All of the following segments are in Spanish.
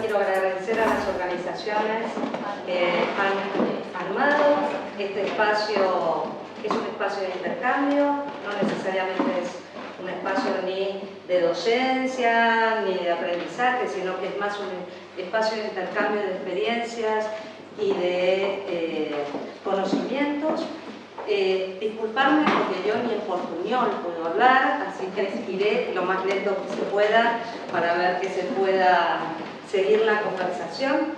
quiero agradecer a las organizaciones que han armado este espacio. Es un espacio de intercambio, no necesariamente es un espacio ni de docencia ni de aprendizaje, sino que es más un espacio de intercambio de experiencias y de conocimientos. Disculparme porque yo ni en portuñol puedo hablar, así que iré lo más lento que se pueda para ver que se pueda seguir la conversación.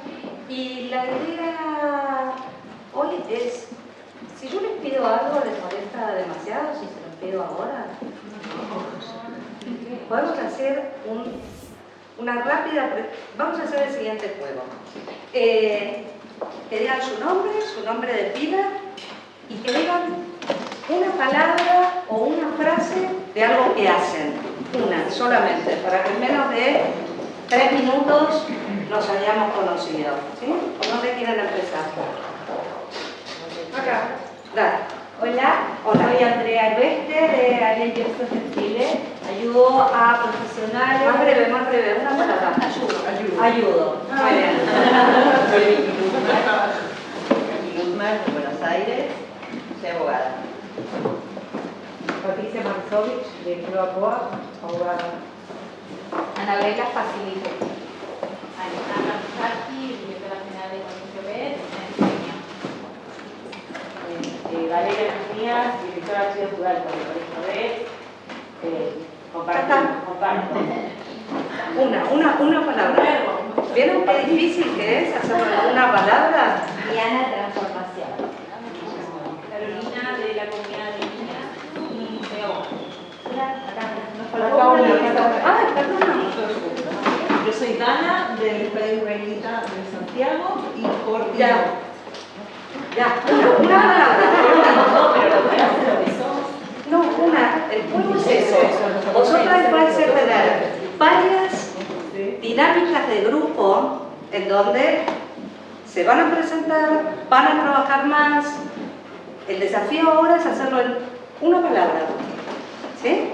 Y la idea hoy es, si yo les pido algo, ¿les molesta demasiado si se los pido ahora? Podemos hacer una rápida, vamos a hacer el siguiente juego. Que digan su nombre de pila, y que digan una palabra o una frase de algo que hacen. Una, solamente, para que en menos de 3 minutos nos hayamos conocido. ¿Sí? ¿Por dónde quieren empezar? Acá. Dale. Hola, soy Andrea Albeste de Ariel Jefferson en Chile. Ayudo a profesionales. Más breve, una palabra. Ayudo. Muy bien. Soy Vicky Guzmán, de Buenos Aires. Soy abogada. Patricia Marzovich, de Croacoa, abogada. Ana Bela Facilito. Alejandra Musaki, directora general de Colegio B, en Valeria Mejías, directora de Archivo Cultural del Colegio B. Comparto. Una palabra. ¿Vieron qué difícil que es hacer una palabra? Diana Transformación. Carolina, de la comunidad de niñas y Yo soy Dana, del Colegio Israelita de Santiago y por Ya, una palabra. No, el juego es eso. Vosotras vais a tener varias dinámicas de grupo en donde se van a presentar, van a trabajar más. El desafío ahora es hacerlo en una palabra. ¿Sí?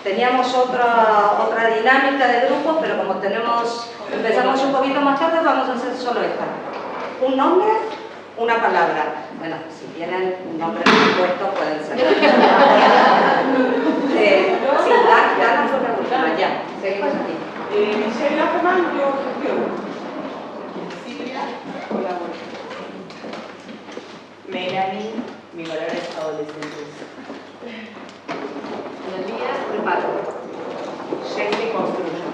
Teníamos otra dinámica de grupo, pero como empezamos un poquito más tarde, vamos a hacer solo esta. Un nombre, una palabra. Bueno, si tienen un nombre compuesto pueden ser. Sí, Dana fue la última, ya. Seguimos aquí. Michelle Ackerman, yo gestión. Silvia, colabora. Melanie, mi valores adolescentes. Elías, preparo. Shakespeare, construyo.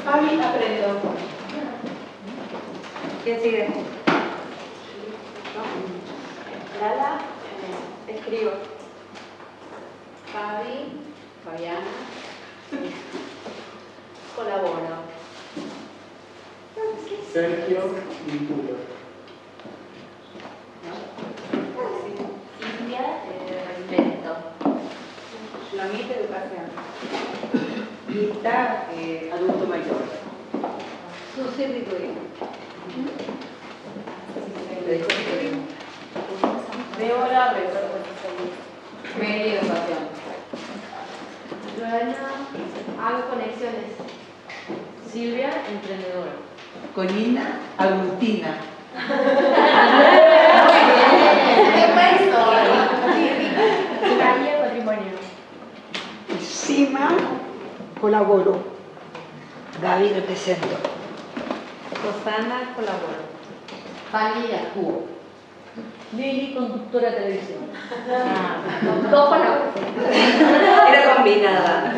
Fabi, aprendo. ¿Quién sigue? Lala, escribo. Fabiana, colaboro. Sergio Vinculo. Cintia, invento. Shulamit, educación. Lita, adulto mayor. Susi Rituino. Débora, media educación. Joana, hago conexiones. Silvia, emprendedora. Colina, Agustina. María, patrimonio. Sima, colaboro. David, represento. Rosana, colaboro. Fanny, actúo. Lili, conductora de televisión. Dos palabras. Era combinada.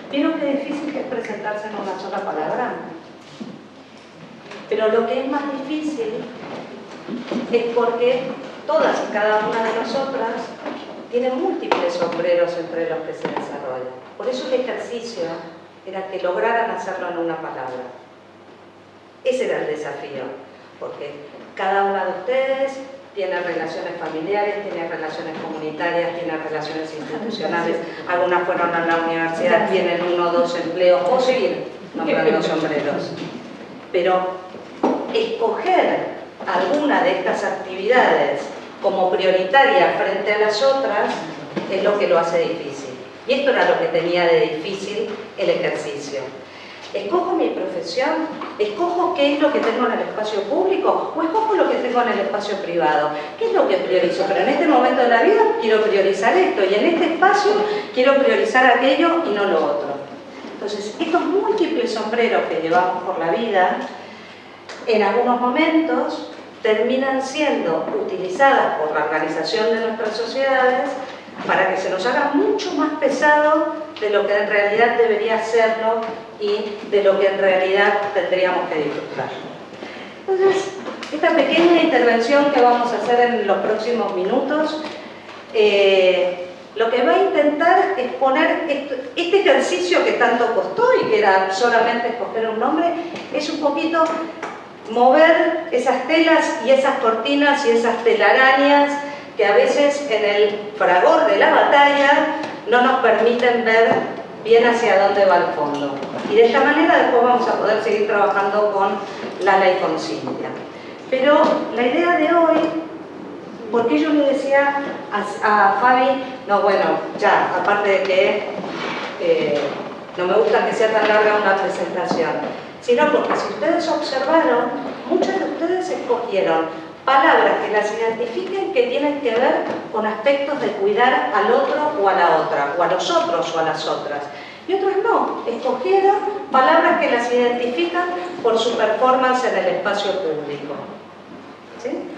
¿Vieron qué difícil que es presentarse en una sola palabra? Pero lo que es más difícil es porque todas y cada una de nosotras tienen múltiples sombreros entre los que se desarrollan. Por eso el ejercicio era que lograran hacerlo en una palabra. Ese era el desafío, porque cada una de ustedes tiene relaciones familiares, tiene relaciones comunitarias, tiene relaciones institucionales, algunas fueron a la universidad, tienen 1 o 2 empleos, o seguir nombrando sombreros. Pero escoger alguna de estas actividades como prioritaria frente a las otras es lo que lo hace difícil. Y esto era lo que tenía de difícil el ejercicio. ¿Escojo mi profesión? ¿Escojo qué es lo que tengo en el espacio público? ¿O escojo lo que tengo en el espacio privado? ¿Qué es lo que priorizo? Pero en este momento de la vida quiero priorizar esto y en este espacio quiero priorizar aquello y no lo otro. Entonces, estos múltiples sombreros que llevamos por la vida, en algunos momentos terminan siendo utilizadas por la organización de nuestras sociedades para que se nos haga mucho más pesado de lo que en realidad debería serlo y de lo que en realidad tendríamos que disfrutar. Entonces, esta pequeña intervención que vamos a hacer en los próximos minutos, lo que va a intentar es poner este ejercicio que tanto costó y que era solamente escoger un nombre, es un poquito mover esas telas y esas cortinas y esas telarañas que a veces en el fragor de la batalla no nos permiten ver bien hacia dónde va el fondo. Y de esta manera después vamos a poder seguir trabajando con Lala y con Cintia. Pero la idea de hoy, porque yo le decía a Fabi, no, bueno, ya, aparte de que no me gusta que sea tan larga una presentación, sino porque si ustedes observaron, muchos de ustedes escogieron palabras que las identifiquen que tienen que ver con aspectos de cuidar al otro o a la otra, o a los otros o a las otras. Y otros no, escogieron palabras que las identifican por su performance en el espacio público. ¿Sí?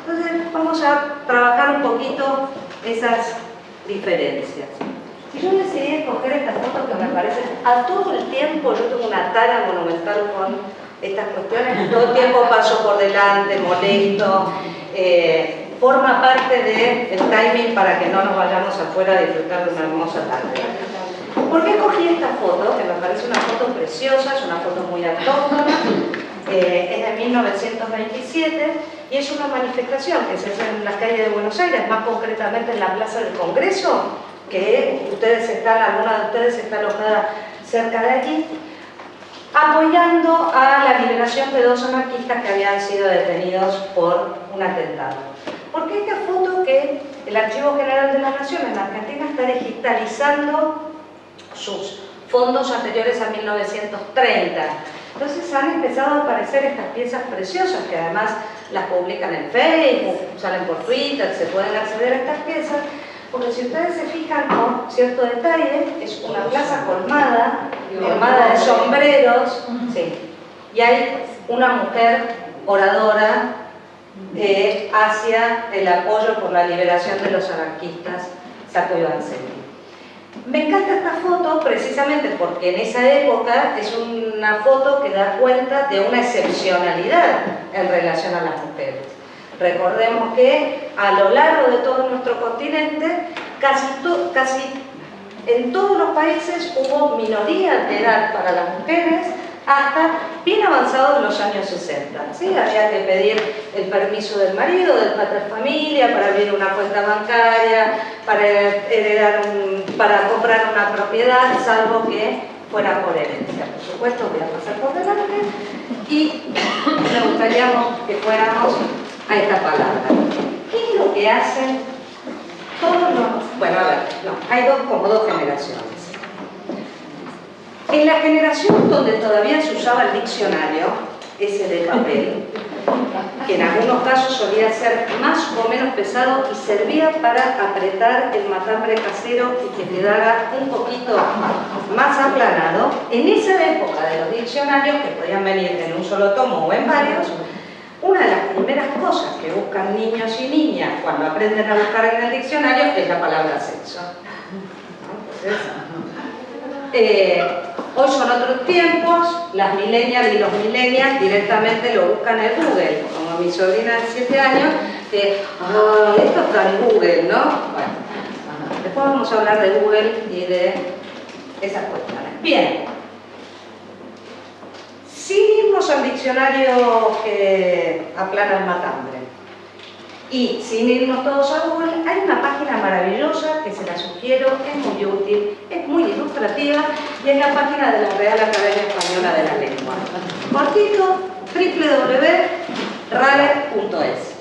Entonces vamos a trabajar un poquito esas diferencias. Si yo decidí escoger esta foto que me parece, a todo el tiempo yo tengo una tara monumental con estas cuestiones, todo el tiempo paso por delante, molesto, forma parte del timing para que no nos vayamos afuera a disfrutar de una hermosa tarde. ¿Por qué escogí esta foto? Que me parece una foto preciosa, es una foto muy autóctona, es de 1927 y es una manifestación que se hace en las calles de Buenos Aires, más concretamente en la Plaza del Congreso, que alguna de ustedes está alojada cerca de aquí, apoyando a la liberación de dos anarquistas que habían sido detenidos por un atentado. Porque esta foto que el Archivo General de la Nación en Argentina está digitalizando sus fondos anteriores a 1930. Entonces han empezado a aparecer estas piezas preciosas que además las publican en Facebook, salen por Twitter, se pueden acceder a estas piezas, porque si ustedes se fijan con cierto detalle, es una plaza colmada de sombreros, sí, y hay una mujer oradora hacia el apoyo por la liberación de los anarquistas Sacco y Vanzetti. Me encanta esta foto precisamente porque en esa época es una foto que da cuenta de una excepcionalidad en relación a las mujeres. Recordemos que a lo largo de todo nuestro continente, casi en todos los países hubo minoría de edad para las mujeres hasta bien avanzados los años 60. ¿Sí? Había que pedir el permiso del marido, del paterfamilia, para abrir una cuenta bancaria, para comprar una propiedad, salvo que fuera por herencia. Por supuesto, voy a pasar por delante y me gustaría que fuéramos a esta palabra. ¿Qué es lo que hacen todos los...? Bueno, a ver, no, hay como dos generaciones. En la generación donde todavía se usaba el diccionario, ese de papel, que en algunos casos solía ser más o menos pesado y servía para apretar el matambre casero y que quedara un poquito más aplanado, en esa época de los diccionarios, que podían venir en un solo tomo o en varios, una de las primeras cosas que buscan niños y niñas cuando aprenden a buscar en el diccionario es la palabra sexo. Hoy son otros tiempos, las millennials y los millennials directamente lo buscan en Google, como mi sobrina de 7 años, que esto está en Google, ¿no? Bueno, después vamos a hablar de Google y de esas cuestiones. Bien, sin irnos al diccionario que aplana el matambre y sin irnos todos a Google, hay una página maravillosa que se la sugiero, es muy útil, es muy ilustrativa y es la página de la Real Academia Española de la Lengua. Cortito, www.rale.es.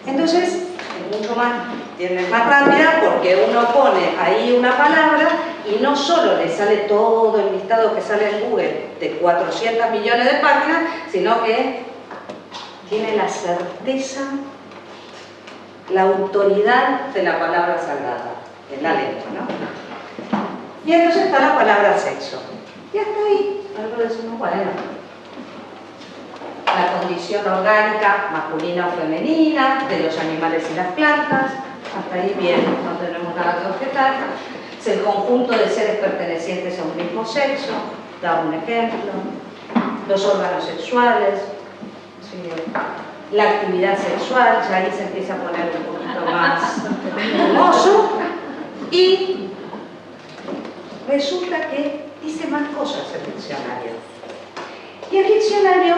Entonces, es mucho más rápida porque uno pone ahí una palabra y no solo le sale todo el listado que sale en Google de 400 millones de páginas, sino que tiene la certeza, la autoridad de la palabra sagrada en la lengua, ¿no? Y entonces está la palabra sexo. Y hasta ahí, algo decimos, bueno, la condición orgánica masculina o femenina de los animales y las plantas, hasta ahí bien, no tenemos nada que objetar. Es el conjunto de seres pertenecientes a un mismo sexo, da un ejemplo. Los órganos sexuales, sí, la actividad sexual, ya ahí se empieza a poner un poquito más hermoso. Y resulta que dice más cosas el diccionario. Y el diccionario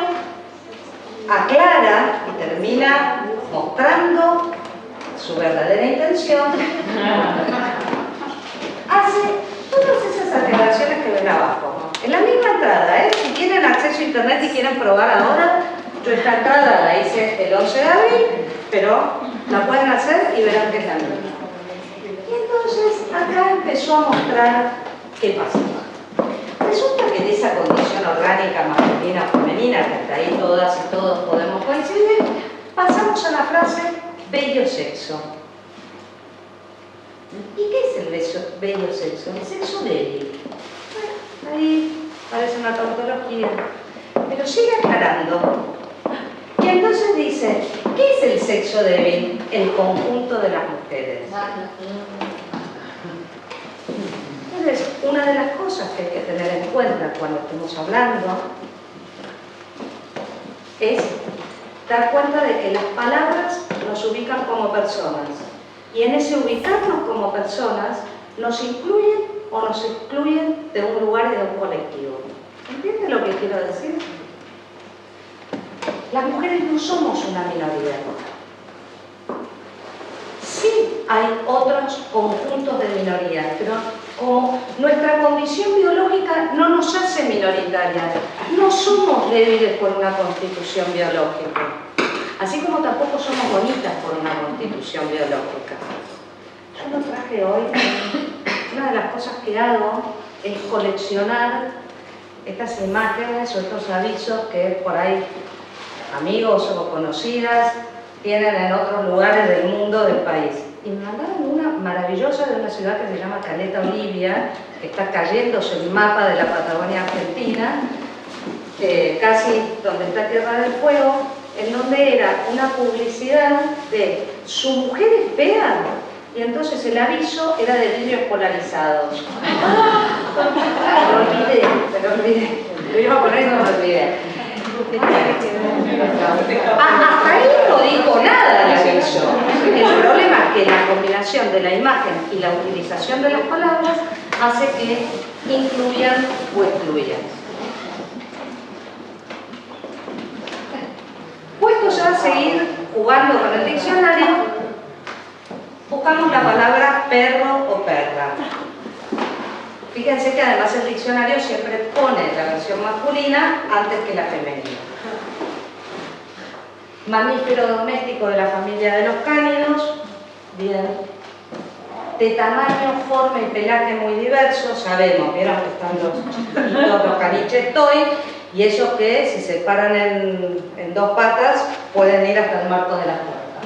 aclara y termina mostrando su verdadera intención. Hace todas esas aclaraciones que ven abajo. En la misma entrada, si tienen acceso a internet y quieren probar ahora, yo esta entrada la hice el 11 de abril, pero la pueden hacer y verán que es la misma. Y entonces acá empezó a mostrar qué pasaba. Resulta que en esa condición orgánica masculina o femenina, que hasta ahí todas y todos podemos coincidir, pasamos a la frase bello sexo. ¿Y qué es el bello sexo? El sexo débil. Bueno, ahí parece una tautología, pero sigue aclarando. Y entonces dice, ¿qué es el sexo débil? El conjunto de las mujeres. Entonces, una de las cosas que hay que tener en cuenta cuando estemos hablando es dar cuenta de que las palabras nos ubican como personas y en ese ubicarnos como personas nos incluyen o nos excluyen de un lugar y de un colectivo. ¿Entiende lo que quiero decir? Las mujeres no somos una minoría. Sí hay otros conjuntos de minorías, pero como nuestra condición biológica no nos hace minoritarias, no somos débiles por una constitución biológica, así como tampoco somos bonitas por una constitución biológica. Yo lo traje hoy. Una de las cosas que hago es coleccionar estas imágenes o estos avisos que por ahí amigos o conocidas tienen en otros lugares del mundo, del país. Y me mandaron una maravillosa de una ciudad que se llama Caleta Olivia, que está cayéndose el mapa de la Patagonia Argentina, casi donde está Tierra del Fuego, en donde era una publicidad de su mujer es fea, y entonces el aviso era de vidrios polarizados. Lo olvidé. Lo iba a poner y no lo olvidé. Hasta ahí no dijo nada el aviso. El problema es que la combinación de la imagen y la utilización de las palabras hace que incluyan o excluyan. Puestos a seguir jugando con el diccionario, buscamos la palabra perro o perra. Fíjense que además el diccionario siempre pone la versión masculina antes que la femenina. Mamífero doméstico de la familia de los cánidos, bien. De tamaño, forma y pelaje muy diversos, sabemos, vieron que están los chiquitos, los caniches toy, y esos que si se paran en dos patas pueden ir hasta el marco de la puerta.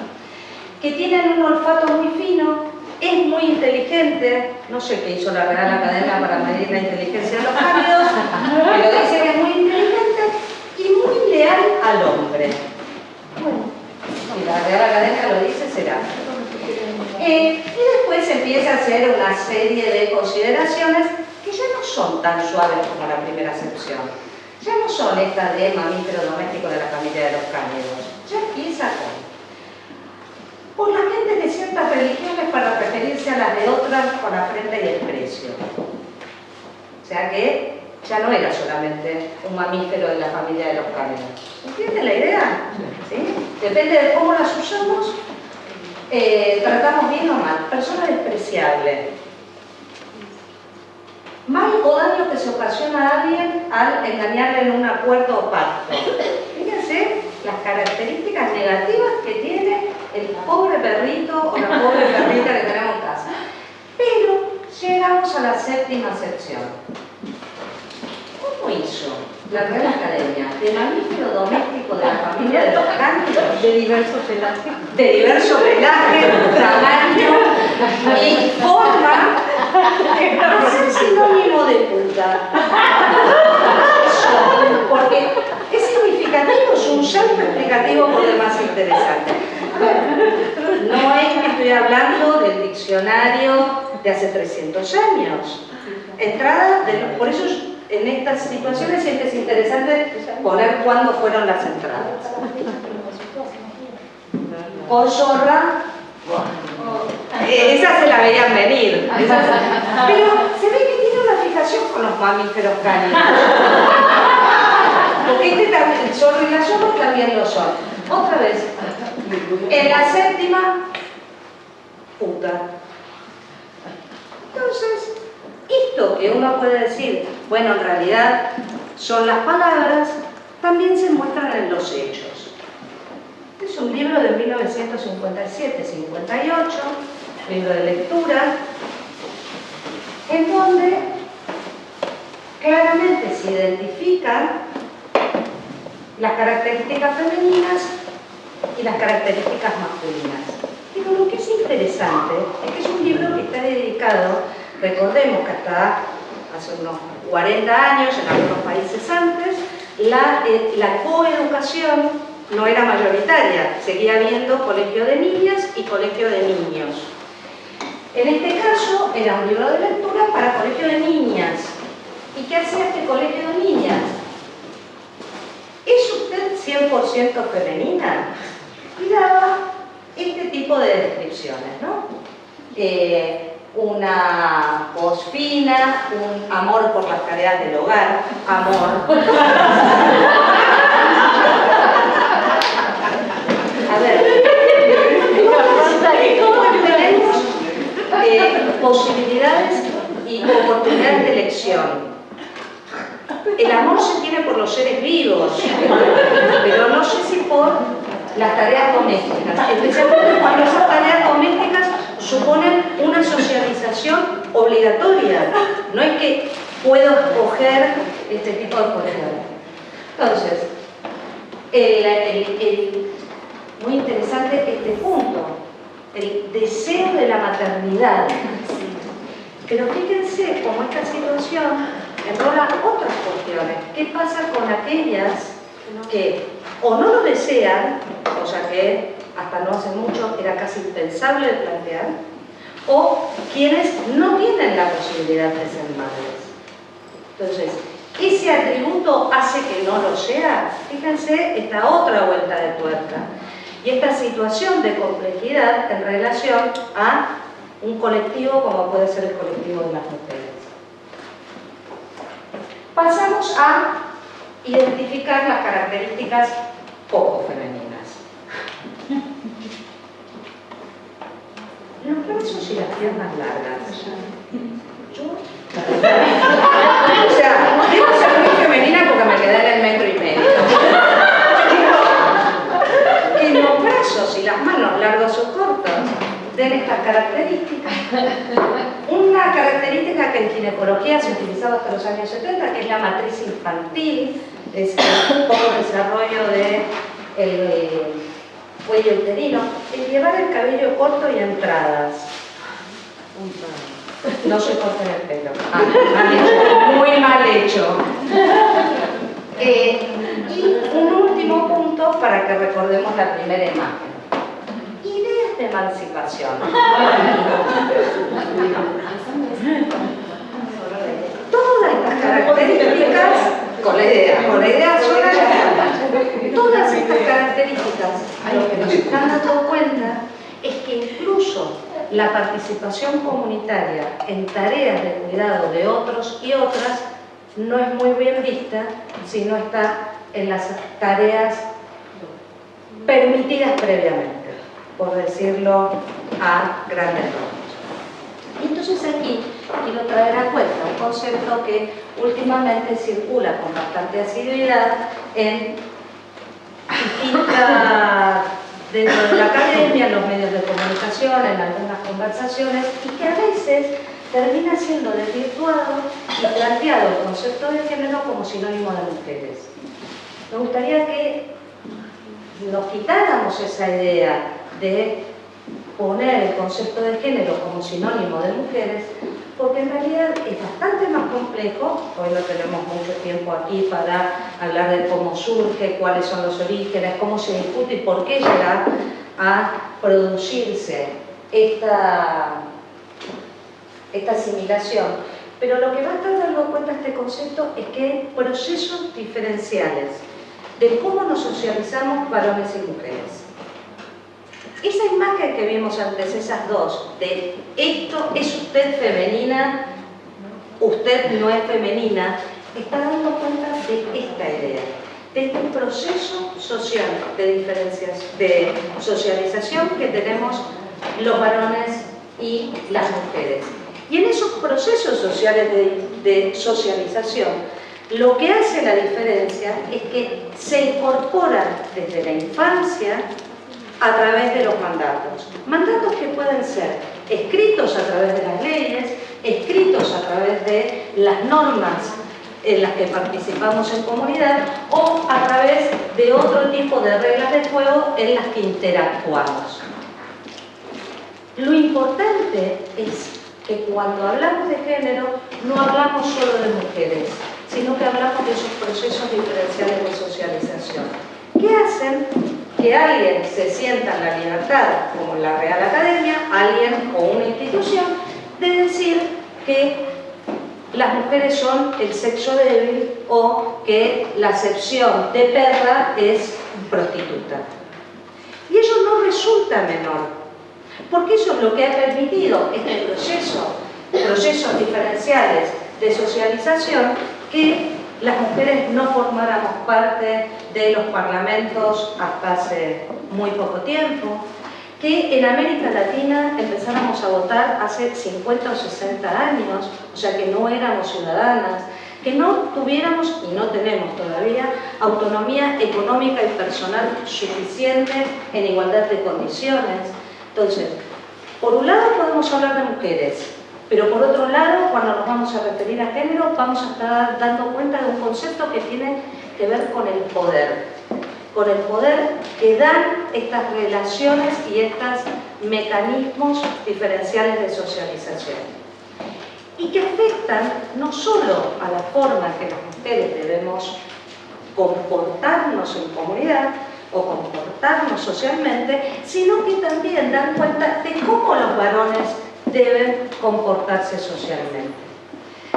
Que tienen un olfato muy fino, es muy inteligente, no sé qué hizo la Real Academia para medir la inteligencia de los cánidos, pero dice que es muy inteligente y muy leal al hombre. Bueno, si la Real Academia lo dice, será. Y después empieza a hacer una serie de consideraciones que ya no son tan suaves como la primera sección. Ya no son estas de mamífero doméstico de la familia de los cánidos. Ya empieza por la gente de ciertas religiones para referirse a las de otras con afrenta y desprecio. O sea que ya no era solamente un mamífero de la familia de los cánidos. ¿Entienden la idea? ¿Sí? Depende de cómo las usamos, tratamos bien o mal. Persona despreciable. Mal o daño que se ocasiona a alguien al engañarle en un acuerdo o pacto. Fíjense las características negativas que tiene el pobre perrito o la pobre perrita que tenemos en casa. Pero Llegamos a la séptima sección. ¿Cómo hizo la Real Academia de mamífero doméstico de la familia de los cánidos? De diverso pelaje. De diverso pelaje, tamaño y forma, hacer sinónimo de puta. Eso, porque es significativo, es un salto explicativo por demás interesante. No es que estoy hablando del diccionario de hace 300 años. Por eso en estas situaciones siempre es interesante poner cuándo fueron las entradas. Con zorra, esa se la veían venir. Pero se ve que tiene una fijación con los mamíferos cánidos. Porque el zorro y la zorra también lo son. Otra vez, en la séptima, puta. Entonces, esto que uno puede decir, bueno, en realidad son las palabras, también se muestran en los hechos. Este es un libro de 1957-58, libro de lectura, en donde claramente se identifican las características femeninas y las características masculinas. Pero lo que es interesante es que es un libro que está dedicado, recordemos que hasta hace unos 40 años, en algunos países antes, la coeducación no era mayoritaria, seguía habiendo colegio de niñas y colegio de niños. En este caso era un libro de lectura para colegio de niñas. ¿Y qué hacía este colegio de niñas? ¿Es usted 100% femenina? Y daba este tipo de descripciones, ¿no? Una voz fina, un amor por las tareas del hogar, amor. A ver, tenemos posibilidades y oportunidades de elección. El amor se tiene por los seres vivos, pero no sé si por las tareas domésticas, especialmente cuando esas tareas domésticas suponen una socialización obligatoria. No es que puedo escoger este tipo de cuestiones. Entonces, muy interesante este punto, el deseo de la maternidad. Pero fíjense cómo esta situación enrola otras cuestiones. ¿Qué pasa con aquellas que o no lo desean, cosa que hasta no hace mucho era casi impensable de plantear, o quienes no tienen la posibilidad de ser madres? Entonces, ¿ese atributo hace que no lo sea? Fíjense esta otra vuelta de tuerca y esta situación de complejidad en relación a un colectivo como puede ser el colectivo de las mujeres. Pasamos a identificar las características poco femeninas. Los brazos y las piernas largas. Yo, o sea, debo ser muy femenina porque me quedé en el 1,5 metros. Que los brazos y las manos largos o cortos den estas características. Una característica que en ginecología se utilizaba hasta los años 70, que es la matriz infantil, es un poco desarrollo del cuello uterino, es llevar el cabello corto y entradas. No se corten el pelo. Mal hecho, muy mal hecho. Y un último punto para que recordemos la primera imagen. Ideas de emancipación. Todas estas características, con la idea sola, todas estas características, lo que nos están dando cuenta es que incluso la participación comunitaria en tareas de cuidado de otros y otras no es muy bien vista si no está en las tareas permitidas previamente, por decirlo a grandes rasgos. Y entonces aquí quiero traer a cuenta un concepto que últimamente circula con bastante asiduidad en distintas, dentro de la academia, en los medios de comunicación, en algunas conversaciones, y que a veces termina siendo desvirtuado y planteado el concepto de género como sinónimo de mujeres. Me gustaría que nos quitáramos esa idea de poner el concepto de género como sinónimo de mujeres, porque en realidad es bastante más complejo. Hoy no tenemos mucho tiempo aquí para hablar de cómo surge, cuáles son los orígenes, cómo se discute y por qué llega a producirse esta asimilación. Pero lo que va a estar dando cuenta este concepto es que hay procesos diferenciales de cómo nos socializamos varones y mujeres. Esa imagen que vimos antes, esas dos, de esto es usted femenina, usted no es femenina, está dando cuenta de esta idea, de este proceso social de socialización que tenemos los varones y las mujeres. Y en esos procesos sociales de socialización, lo que hace la diferencia es que se incorporan desde la infancia a través de los mandatos. Mandatos que pueden ser escritos a través de las leyes, escritos a través de las normas en las que participamos en comunidad o a través de otro tipo de reglas de juego en las que interactuamos. Lo importante es que cuando hablamos de género no hablamos solo de mujeres, sino que hablamos de esos procesos diferenciales de socialización, que hacen que alguien se sienta en la libertad, como en la Real Academia, alguien o una institución, de decir que las mujeres son el sexo débil o que la acepción de perra es prostituta. Y eso no resulta menor, porque eso es lo que ha permitido este procesos diferenciales de socialización, que las mujeres no formáramos parte de los parlamentos hasta hace muy poco tiempo, que en América Latina empezáramos a votar hace 50 o 60 años, o sea que no éramos ciudadanas, que no tuviéramos, y no tenemos todavía, autonomía económica y personal suficiente en igualdad de condiciones. Entonces, por un lado podemos hablar de mujeres, pero por otro lado, cuando nos vamos a referir a género, vamos a estar dando cuenta de un concepto que tiene que ver con el poder que dan estas relaciones y estos mecanismos diferenciales de socialización, y que afectan no solo a la forma en que las mujeres debemos comportarnos en comunidad o comportarnos socialmente, sino que también dan cuenta de cómo los varones deben comportarse socialmente.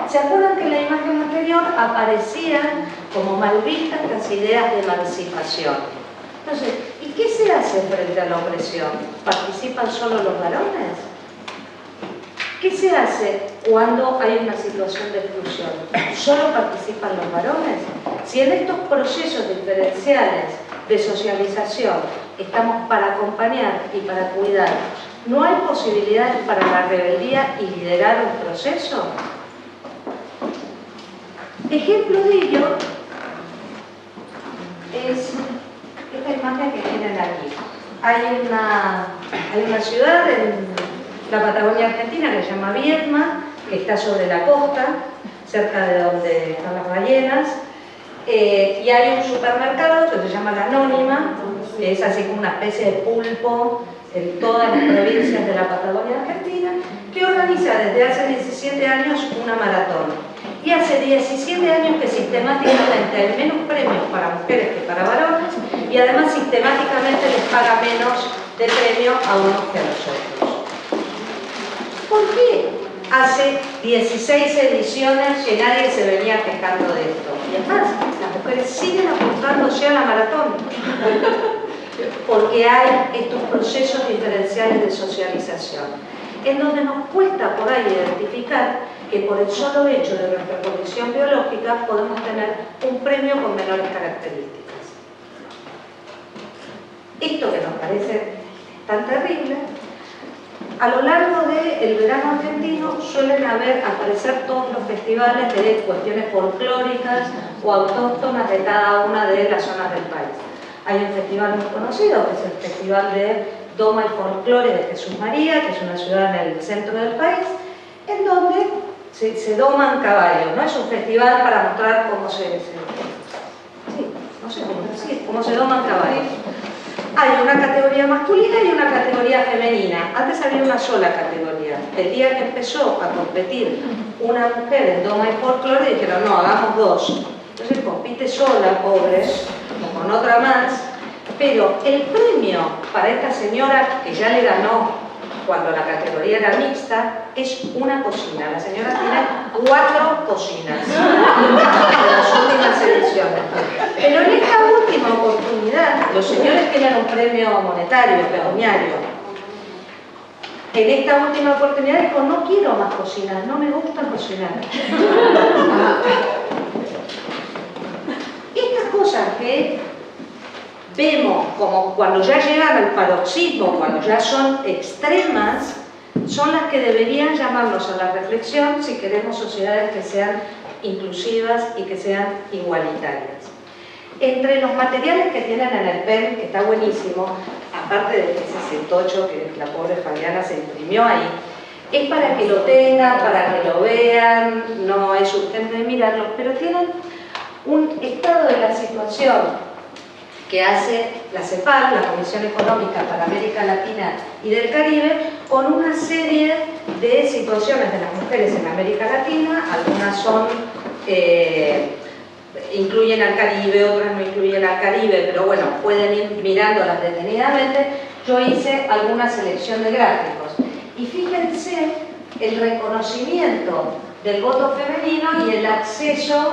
¿Se acuerdan que en la imagen anterior aparecían como mal vistas las ideas de emancipación? Entonces, ¿y qué se hace frente a la opresión? ¿Participan solo los varones? ¿Qué se hace cuando hay una situación de exclusión? ¿Solo participan los varones? Si en estos procesos diferenciales de socialización estamos para acompañar y para cuidar, ¿no hay posibilidades para la rebeldía y liderar un proceso? Ejemplo de ello es esta imagen que tienen aquí. Hay una ciudad en la Patagonia Argentina que se llama Viedma, que está sobre la costa, cerca de donde están las ballenas, y hay un supermercado que se llama La Anónima, que es así como una especie de pulpo en todas las provincias de la Patagonia Argentina, que organiza desde hace 17 años una maratón. Y hace 17 años que sistemáticamente hay menos premios para mujeres que para varones, y además sistemáticamente les paga menos de premio a unos que a los otros. ¿Por qué hace 16 ediciones que nadie se venía quejando de esto? Y además, las mujeres siguen apuntándose a la maratón, porque hay estos procesos diferenciales de socialización, en donde nos cuesta por ahí identificar que por el solo hecho de nuestra condición biológica podemos tener un premio con menores características. Esto que nos parece tan terrible, a lo largo del verano argentino suelen aparecer todos los festivales de cuestiones folclóricas o autóctonas de cada una de las zonas del país. Hay un festival muy conocido, que es el Festival de Doma y Folclore de Jesús María, que es una ciudad en el centro del país, en donde se doman caballos, ¿no? Es un festival para mostrar cómo cómo se doman caballos. Hay una categoría masculina y una categoría femenina. Antes había una sola categoría. El día que empezó a competir una mujer en doma y folclore, dijeron, no, hagamos dos. Entonces compite sola, pobre, o con otra más, pero el premio para esta señora, que ya le ganó cuando la categoría era mixta, es una cocina. La señora tiene 4 cocinas en las últimas ediciones. Pero en esta última oportunidad, los señores tienen un premio monetario, pecuniario. En esta última oportunidad dijo, no quiero más cocinas, no me gusta cocinar. Estas cosas que vemos como cuando ya llegan al paroxismo, cuando ya son extremas, son las que deberían llamarnos a la reflexión si queremos sociedades que sean inclusivas y que sean igualitarias. Entre los materiales que tienen en el PEN, que está buenísimo, aparte de ese tocho que la pobre Fabiana se imprimió ahí, es para que lo tengan, para que lo vean, no es urgente mirarlo, pero tienen un estado de la situación que hace la CEPAL, la Comisión Económica para América Latina y del Caribe, con una serie de situaciones de las mujeres en América Latina. Algunas son, incluyen al Caribe, otras no incluyen al Caribe, pero bueno, pueden ir mirándolas detenidamente. Yo hice alguna selección de gráficos. Y fíjense el reconocimiento del voto femenino y el acceso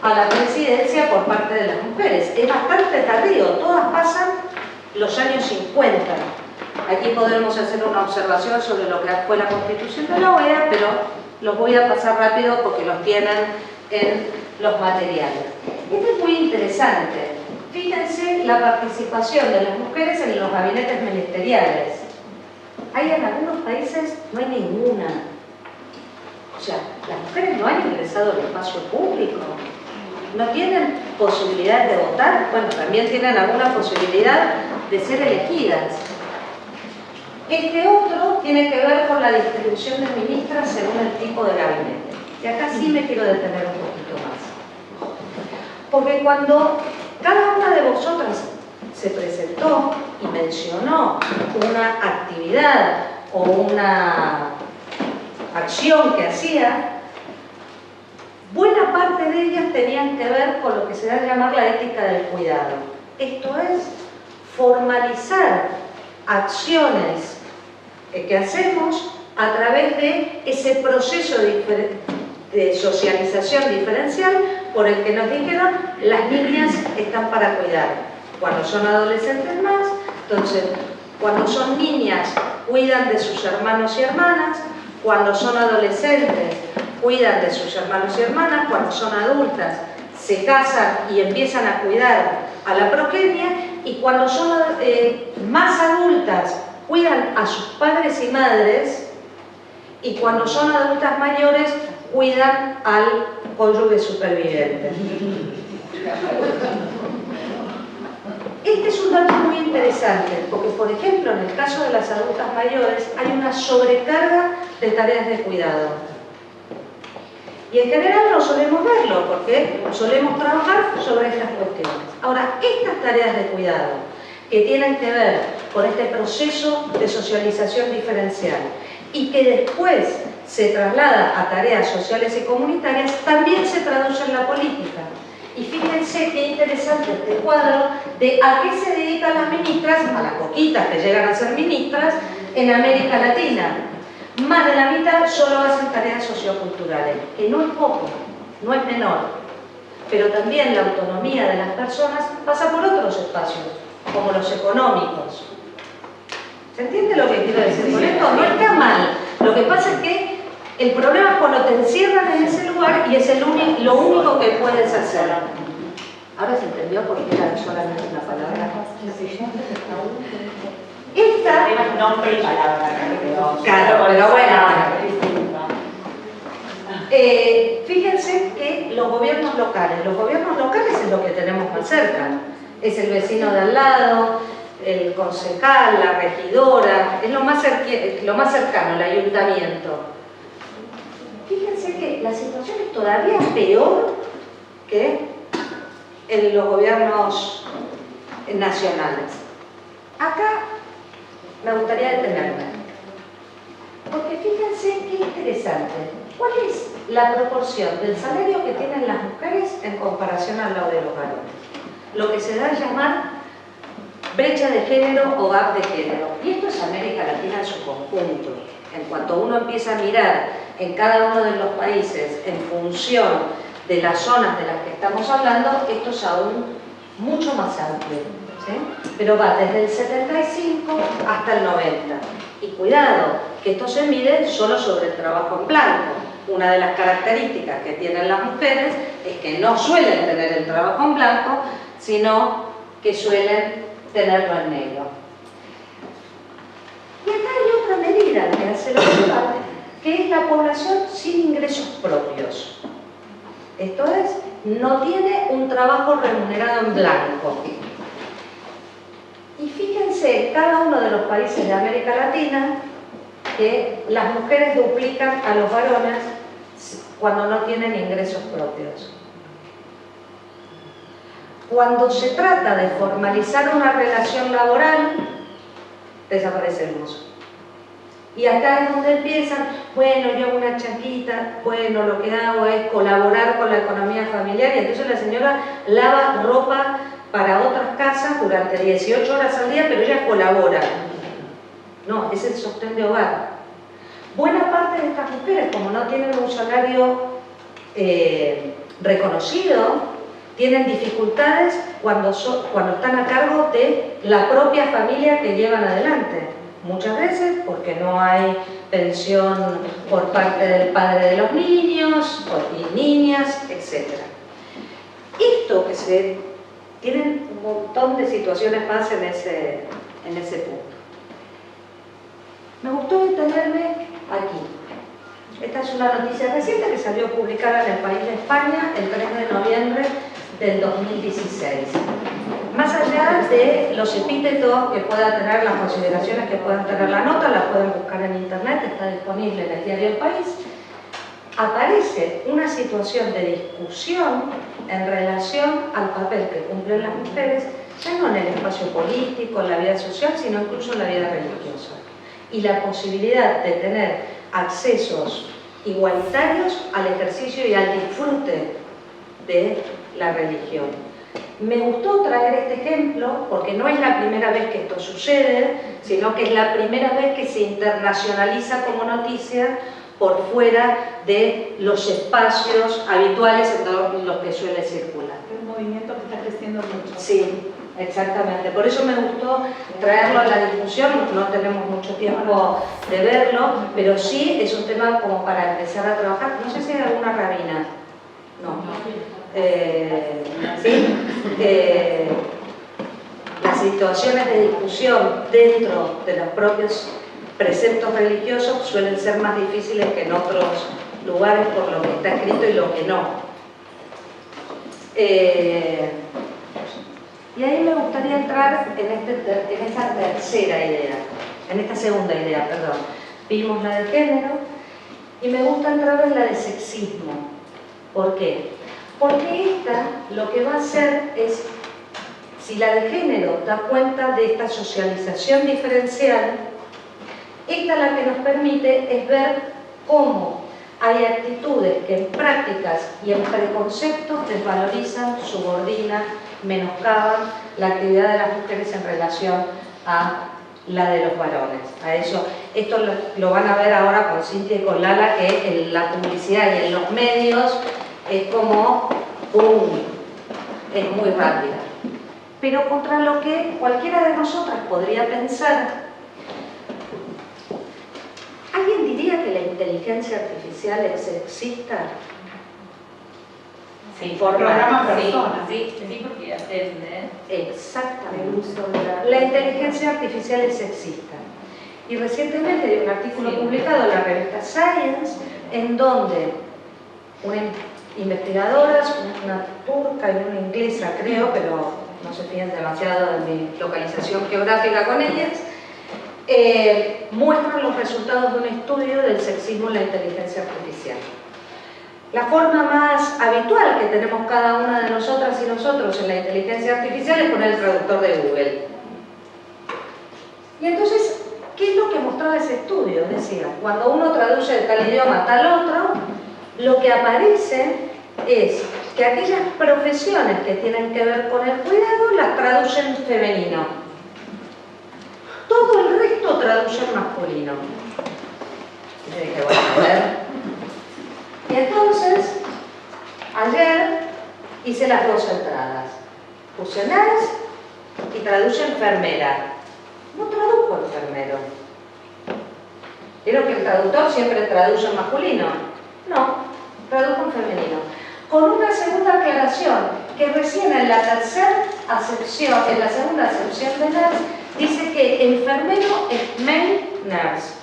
a la presidencia por parte de las mujeres. Es bastante tardío, todas pasan los años 50. Aquí podremos hacer una observación sobre lo que fue la Constitución de la OEA, pero los voy a pasar rápido porque los tienen en los materiales. Esto es muy interesante. Fíjense la participación de las mujeres en los gabinetes ministeriales. Hay en algunos países, no hay ninguna. O sea, las mujeres no han ingresado al espacio público. No tienen posibilidad de votar, bueno, también tienen alguna posibilidad de ser elegidas. Este otro tiene que ver con la distribución de ministras según el tipo de gabinete. Y acá sí me quiero detener un poquito más. Porque cuando cada una de vosotras se presentó y mencionó una actividad o una acción que hacía, buena parte de ellas tenían que ver con lo que se da a llamar la ética del cuidado. Esto es formalizar acciones que hacemos a través de ese proceso de socialización diferencial por el que nos dijeron las niñas están para cuidar. Cuando son adolescentes más, entonces cuando son niñas cuidan de sus hermanos y hermanas, cuando son adolescentes cuidan de sus hermanos y hermanas, cuando son adultas se casan y empiezan a cuidar a la progenie, y cuando son más adultas cuidan a sus padres y madres, y cuando son adultas mayores cuidan al cónyuge superviviente. Este es un dato muy interesante, porque por ejemplo en el caso de las adultas mayores hay una sobrecarga de tareas de cuidado. Y en general no solemos verlo, porque solemos trabajar sobre estas cuestiones. Ahora, estas tareas de cuidado, que tienen que ver con este proceso de socialización diferencial y que después se traslada a tareas sociales y comunitarias, también se traduce en la política. Y fíjense qué interesante este cuadro de a qué se dedican las ministras, a las poquitas que llegan a ser ministras, en América Latina. Más de la mitad solo hacen tareas socioculturales, que no es poco, no es menor. Pero también la autonomía de las personas pasa por otros espacios, como los económicos. ¿Se entiende lo que quiero decir con esto? No está mal. Lo que pasa es que el problema es cuando te encierran en ese lugar y es lo único que puedes hacer. Ahora se entendió por qué era solamente una palabra. Esta... nombre y palabra. Claro, pero bueno. Fíjense que los gobiernos locales es lo que tenemos más cerca. Es el vecino de al lado, el concejal, la regidora, es lo más cercano, el ayuntamiento. fíjense que la situación es todavía peor que en los gobiernos nacionales. Acá me gustaría detenerme, porque fíjense qué interesante. ¿Cuál es la proporción del salario que tienen las mujeres en comparación al lado de los varones? Lo que se da a llamar brecha de género o gap de género. Y esto es América Latina en su conjunto. En cuanto uno empieza a mirar en cada uno de los países en función de las zonas de las que estamos hablando, esto es aún mucho más amplio, ¿sí? Pero va desde el 75 hasta el 90. Y cuidado, que esto se mide solo sobre el trabajo en blanco. Una de las características que tienen las mujeres es que no suelen tener el trabajo en blanco, sino que suelen tenerlo en negro. Y acá hay otra medida que hace la ciudad, que es la población sin ingresos propios. Esto es, no tiene un trabajo remunerado en blanco. Y fíjense, en cada uno de los países de América Latina, que las mujeres duplican a los varones cuando no tienen ingresos propios. Cuando se trata de formalizar una relación laboral, desaparecemos. Y acá es donde empiezan, bueno, yo hago una chanquita, bueno, lo que hago es colaborar con la economía familiar, y entonces la señora lava ropa para otras casas durante 18 horas al día, pero ella colabora. No, es el sostén de hogar. Buena parte de estas mujeres, como no tienen un salario reconocido, tienen dificultades cuando están a cargo de la propia familia que llevan adelante. Muchas veces porque no hay pensión por parte del padre de los niños y niñas, etc. Esto que se... Tienen un montón de situaciones más en ese punto. Me gustó detenerme aquí. Esta es una noticia reciente que salió publicada en El País de España el 3 de noviembre del 2016. Más allá de los epítetos que pueda tener, las consideraciones que puedan tener la nota, la pueden buscar en internet, está disponible en el diario El País, aparece una situación de discusión en relación al papel que cumplen las mujeres, ya no en el espacio político, en la vida social, sino incluso en la vida religiosa. Y la posibilidad de tener accesos igualitarios al ejercicio y al disfrute de la religión. Me gustó traer este ejemplo porque no es la primera vez que esto sucede, sino que es la primera vez que se internacionaliza como noticia por fuera de los espacios habituales en los que suele circular. Es un movimiento que está creciendo mucho. Sí, exactamente. Por eso me gustó traerlo a la discusión. No tenemos mucho tiempo de verlo, pero sí es un tema como para empezar a trabajar. No sé si hay alguna rabina. No. ¿Sí? Las situaciones de discusión dentro de los propios preceptos religiosos suelen ser más difíciles que en otros lugares por lo que está escrito y lo que no. Y ahí me gustaría entrar en esta tercera idea, en esta segunda idea, perdón. Vimos la de género y me gusta entrar en la de sexismo. ¿Por qué? Porque esta lo que va a hacer es, si la de género da cuenta de esta socialización diferencial, esta la que nos permite es ver cómo hay actitudes que en prácticas y en preconceptos desvalorizan, subordinan, menoscaban la actividad de las mujeres en relación a la de los varones. A eso, esto lo van a ver ahora con Cintia y con Lala, que en la publicidad y en los medios es como ¡pum! Es muy rápida. Pero contra lo que cualquiera de nosotras podría pensar, ¿alguien diría que la inteligencia artificial es sexista? Sí, programa personas. Sí, porque aprende. Exactamente. La inteligencia artificial es sexista. Y recientemente hay un artículo publicado en la revista Science, en donde una investigadora, una turca y una inglesa creo, pero no se fíen demasiado de mi localización geográfica con ellas, muestran los resultados de un estudio del sexismo en la inteligencia artificial. La forma más habitual que tenemos cada una de nosotras y nosotros en la inteligencia artificial es poner el traductor de Google. Y entonces, ¿qué es lo que mostraba ese estudio? Decía, cuando uno traduce de tal idioma a tal otro, lo que aparece es que aquellas profesiones que tienen que ver con el cuidado las traducen en femenino. Todo el resto traduce en masculino. Y yo dije, bueno, a ver. Y entonces, ayer hice las dos entradas. Puse nurse y traduce enfermera. No traduzco enfermero. ¿Vieron que el traductor siempre traduce en masculino? No, traduzco en femenino. Con una segunda aclaración, que recién en la tercera acepción, en la segunda acepción de nurse, dice que enfermero es male nurse.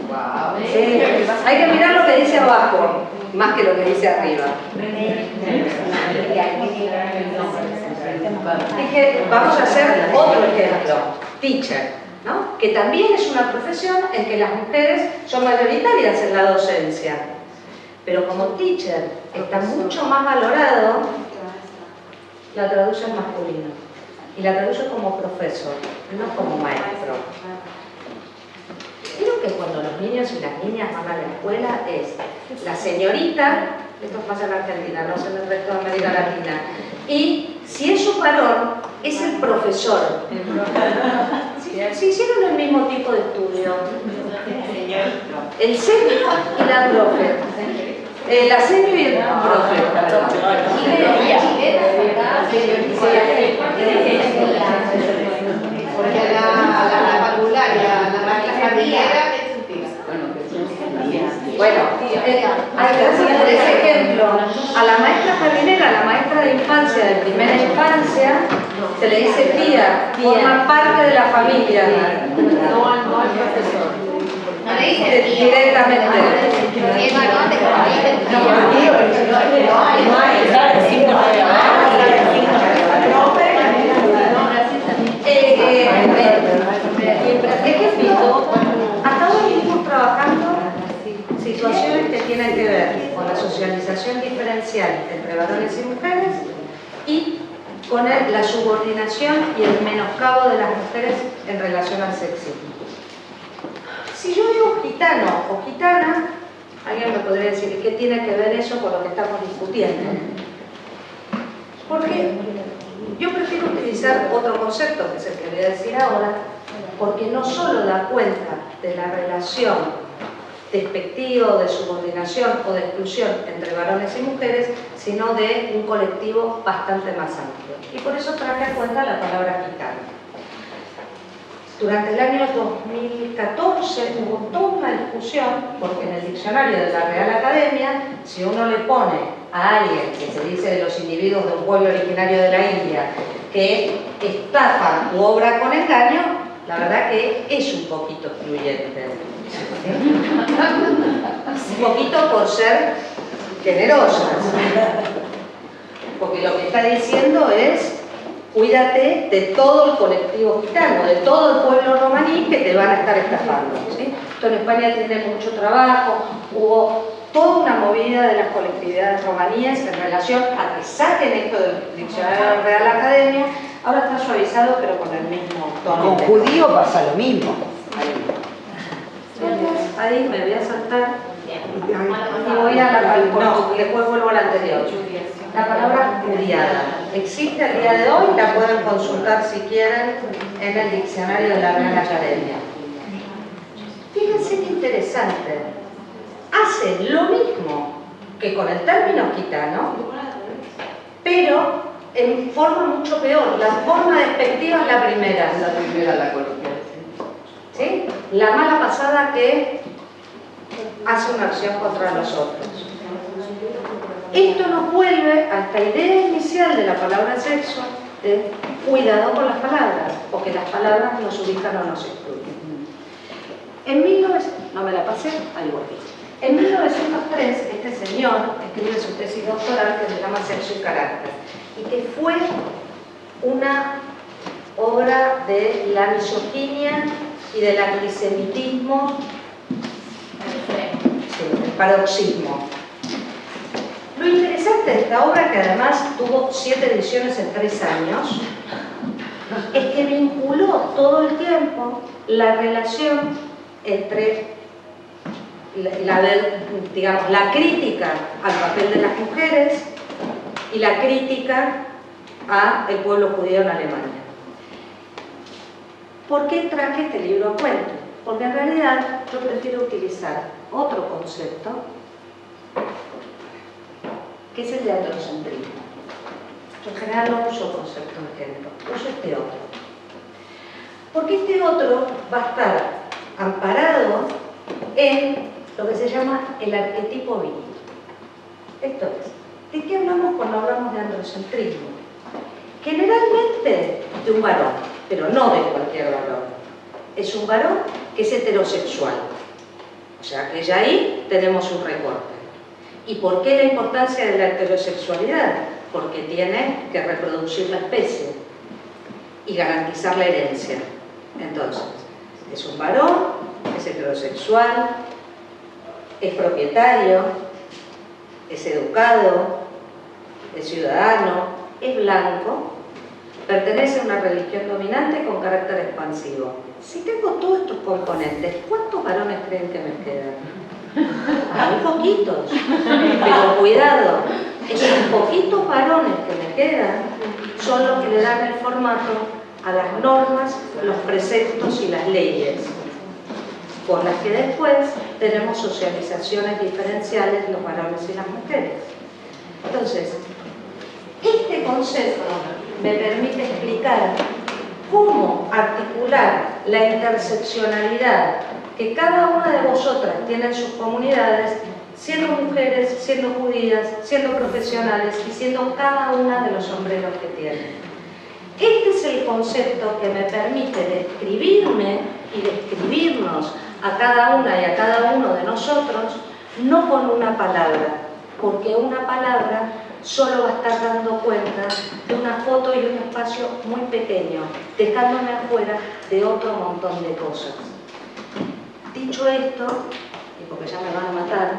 Wow. Sí, hay que mirar lo que dice abajo, más que lo que dice arriba. Dije, vamos a hacer otro ejemplo, teacher, ¿no? Que también es una profesión en que las mujeres son mayoritarias en la docencia. Pero como teacher está mucho más valorado, la traduce en masculino. Y la traduce como profesor, no como maestro. Creo que cuando los niños y las niñas van a la escuela es la señorita, esto pasa en Argentina, no sé en el resto de América Latina, y si es un varón, es el profesor. Si hicieron el mismo tipo de estudio, el señor y la profe. La señor y el profe. Porque a la parvularia, a la maestra jardinera, ¿qué sentido? Bueno, hay que decir, por ese ejemplo, a la maestra jardinera, a la maestra de infancia, de primera infancia, se le dice tía, forma parte de la familia. No al profesor. No le dice tía. Directamente. Si es varón, le dice hasta hoy estamos trabajando situaciones que tienen que ver con la socialización diferencial entre varones y mujeres y con la subordinación y el menoscabo de las mujeres en relación al sexismo. Si yo digo gitano o gitana, alguien me podría decir, ¿qué tiene que ver eso con lo que estamos discutiendo? Porque yo prefiero utilizar otro concepto, que es el que voy a decir ahora, porque no solo da cuenta de la relación despectiva, de subordinación o de exclusión entre varones y mujeres, sino de un colectivo bastante más amplio. Y por eso traje a cuenta la palabra gitano. Durante el año 2014 hubo toda una discusión, porque en el diccionario de la Real Academia, si uno le pone a alguien que se dice de los individuos de un pueblo originario de la India que estafa u obra con engaño, la verdad que es un poquito excluyente. Un poquito por ser generosas. Porque lo que está diciendo es: cuídate de todo el colectivo gitano, de todo el pueblo romaní que te van a estar estafando. ¿Sí? Esto en España tiene mucho trabajo, hubo toda una movida de las colectividades romaníes en relación a que saquen esto del diccionario de la Real Academia. Ahora está suavizado, pero con el mismo tono. Con judío pasa lo mismo. Ahí me voy a saltar y voy a después vuelvo a la anterior. La palabra judíada existe al día de hoy, la pueden consultar si quieren en el diccionario de la Real Academia. Fíjense qué interesante. Hace lo mismo que con el término gitano, pero en forma mucho peor. La forma despectiva es la primera. La primera, la coloquial. ¿Sí? La mala pasada que hace una acción contra nosotros. Esto nos vuelve a esta idea inicial de la palabra sexo, de cuidado con las palabras, porque las palabras nos ubican o nos excluyen. No me la pasé, ahí voy. En 1903, este señor escribe su tesis doctoral que se llama Sexo y Carácter, y que fue una obra de la misoginia y del antisemitismo. Sí, paroxismo. Lo interesante de esta obra, que además tuvo 7 ediciones en 3 años, es que vinculó todo el tiempo la relación entre la crítica al papel de las mujeres y la crítica al pueblo judío en Alemania. ¿Por qué traje este libro a cuento? Porque en realidad yo prefiero utilizar otro concepto, que es el de androcentrismo. Yo en general no uso conceptos de género, uso este otro. Porque este otro va a estar amparado en lo que se llama el arquetipo viril. Esto es, ¿de qué hablamos cuando hablamos de androcentrismo? Generalmente de un varón, pero no de cualquier varón. Es un varón que es heterosexual. O sea que ya ahí tenemos un recorte. ¿Y por qué la importancia de la heterosexualidad? Porque tiene que reproducir la especie y garantizar la herencia. Entonces, es un varón, es heterosexual, es propietario, es educado, es ciudadano, es blanco, pertenece a una religión dominante con carácter expansivo. Si tengo todos estos componentes, ¿cuántos varones creen que me quedan? Muy poquitos, pero cuidado, esos poquitos varones que me quedan son los que le dan el formato a las normas, los preceptos y las leyes, por las que después tenemos socializaciones diferenciales los varones y las mujeres. Entonces, este concepto me permite explicar cómo articular la interseccionalidad que cada una de vosotras tiene en sus comunidades, siendo mujeres, siendo judías, siendo profesionales y siendo cada una de los sombreros que tienen. Este es el concepto que me permite describirme y describirnos a cada una y a cada uno de nosotros, no con una palabra, porque una palabra solo va a estar dando cuenta de una foto y un espacio muy pequeño, dejándome afuera de otro montón de cosas. Dicho esto, y porque ya me van a matar,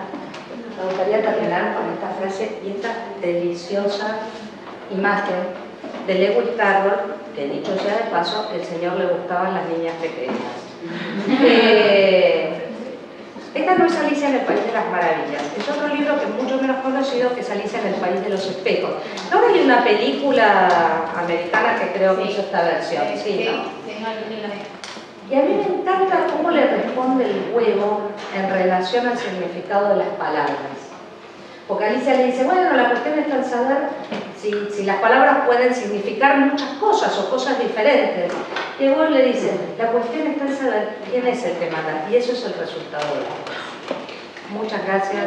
me gustaría terminar con esta frase y esta deliciosa imagen de Lewis Carroll, que dicho sea de paso, el Señor le gustaban las niñas pequeñas. Esta no es Alicia en el País de las Maravillas, es otro libro que es mucho menos conocido, que es Alicia en el País de los Espejos. Ahora hay una película americana que creo que hizo esta versión, ¿sí? ¿No? Y a mí me encanta cómo le responde el huevo en relación al significado de las palabras. Porque Alicia le dice, bueno, la cuestión está en saber si las palabras pueden significar muchas cosas o cosas diferentes. Y el huevo le dice, la cuestión está en saber quién es el que manda. Y eso es el resultado de la cosa. Muchas gracias.